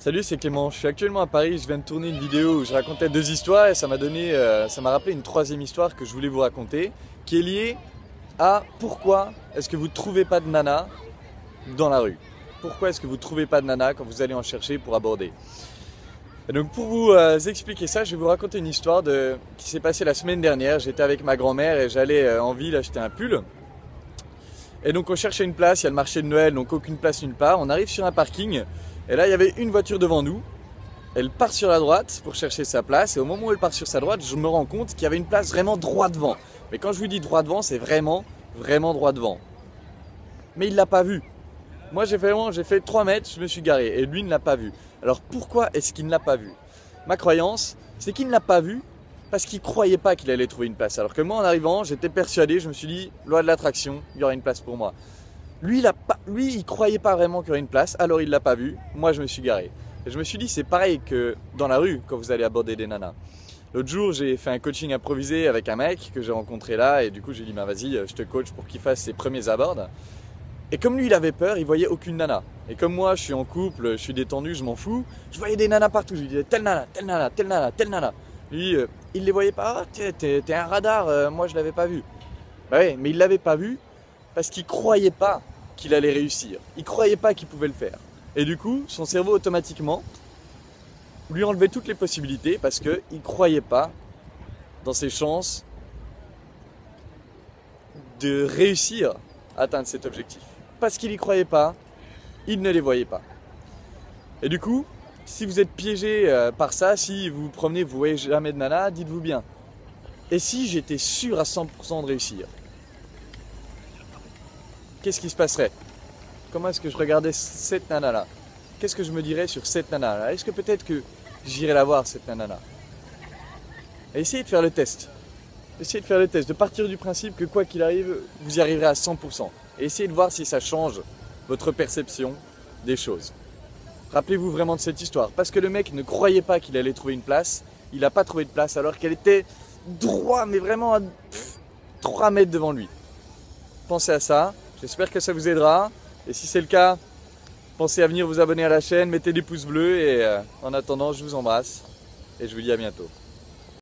Salut, c'est Clément. Je suis actuellement à Paris. Je viens de tourner une vidéo où je racontais deux histoires et ça m'a rappelé une troisième histoire que je voulais vous raconter, qui est liée à pourquoi est-ce que vous ne trouvez pas de nana dans la rue. Pourquoi est-ce que vous ne trouvez pas de nana quand vous allez en chercher pour aborder. Et donc pour vous expliquer ça, je vais vous raconter une histoire qui s'est passée la semaine dernière. J'étais avec ma grand-mère et j'allais en ville acheter un pull. Et donc on cherchait une place, il y a le marché de Noël, donc aucune place nulle part. On arrive sur un parking. Et là, il y avait une voiture devant nous. Elle part sur la droite pour chercher sa place. Et au moment où elle part sur sa droite, je me rends compte qu'il y avait une place vraiment droit devant. Mais quand je vous dis droit devant, c'est vraiment droit devant. Mais il ne l'a pas vu. Moi, j'ai fait 3 mètres, je me suis garé. Et lui ne l'a pas vu. Alors pourquoi est-ce qu'il ne l'a pas vu? Ma croyance, c'est qu'il ne l'a pas vu parce qu'il ne croyait pas qu'il allait trouver une place. Alors que moi, en arrivant, j'étais persuadé, je me suis dit, loi de l'attraction, il y aura une lui, il croyait pas vraiment qu'il y aurait une place, alors il l'a pas vu. Moi, je me suis garé. Et je me suis dit, c'est pareil que dans la rue quand vous allez aborder des nanas. L'autre jour, j'ai fait un coaching improvisé avec un mec que j'ai rencontré là, et du coup, j'ai dit, bah vas-y, je te coach pour qu'il fasse ses premiers abords. Et comme lui, il avait peur, il voyait aucune nana. Et comme moi, je suis en couple, je suis détendu, je m'en fous, je voyais des nanas partout. Je lui disais, telle nana, telle nana, telle nana, telle nana. Lui, il les voyait pas. Ah, t'es un radar, moi, je l'avais pas vu. Bah ouais, mais il l'avait pas vu parce qu'il croyait pas qu'il allait réussir. Il croyait pas qu'il pouvait le faire. Et du coup, son cerveau automatiquement lui enlevait toutes les possibilités parce qu'il ne croyait pas dans ses chances de réussir à atteindre cet objectif. Parce qu'il n'y croyait pas, il ne les voyait pas. Et du coup, si vous êtes piégé par ça, si vous vous promenez, vous ne voyez jamais de nana, dites-vous bien. Et si j'étais sûr à 100% de réussir? Qu'est-ce qui se passerait? Comment est-ce que je regardais cette nana-là? Qu'est-ce que je me dirais sur cette nana-là? Est-ce que peut-être que j'irai la voir, cette nana-là? Et essayez de faire le test. Essayez de faire le test, de partir du principe que quoi qu'il arrive, vous y arriverez à 100%. Et essayez de voir si ça change votre perception des choses. Rappelez-vous vraiment de cette histoire. Parce que le mec ne croyait pas qu'il allait trouver une place, il n'a pas trouvé de place alors qu'elle était droit, mais vraiment à 3 mètres devant lui. Pensez à ça. J'espère que ça vous aidera. Et si c'est le cas, pensez à venir vous abonner à la chaîne, mettez des pouces bleus et en attendant, je vous embrasse et je vous dis à bientôt.